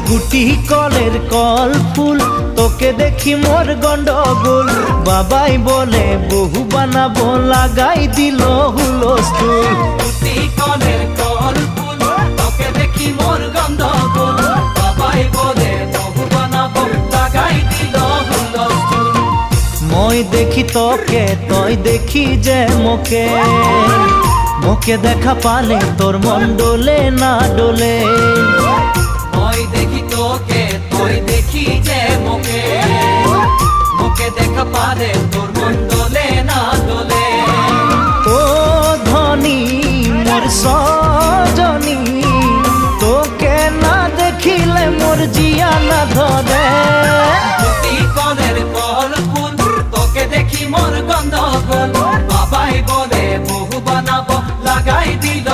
গুটি কলের কল ফুল তোকে দেখি মোর গন্ডগোল বাবাই বলে বহু বানাবো লাগাই দিল হুলস্থুল গুটি কলের কল ফুল তোকে দেখি মোর গন্ডগোল বাবাই বলে বহু বানাবো লাগাই দিল হুলস্থুল মই দেখি তোকে তই দেখি যে মোকে মোকে দেখা পালে তোর মন ডোলে না ডোলে মই দেখি তোকে তুই দেখি যে মোকে মোকে দেখা পারে তোর মন দোলে না দোলে ও ধনী মোর সজনী তোকে না দেখিলে মোর জিয়া না ধরে গুটি কলের কল ফুল তোকে দেখি মোর গন্ডগোল বাবাই বলে বহু বানাবো লাগাই দিল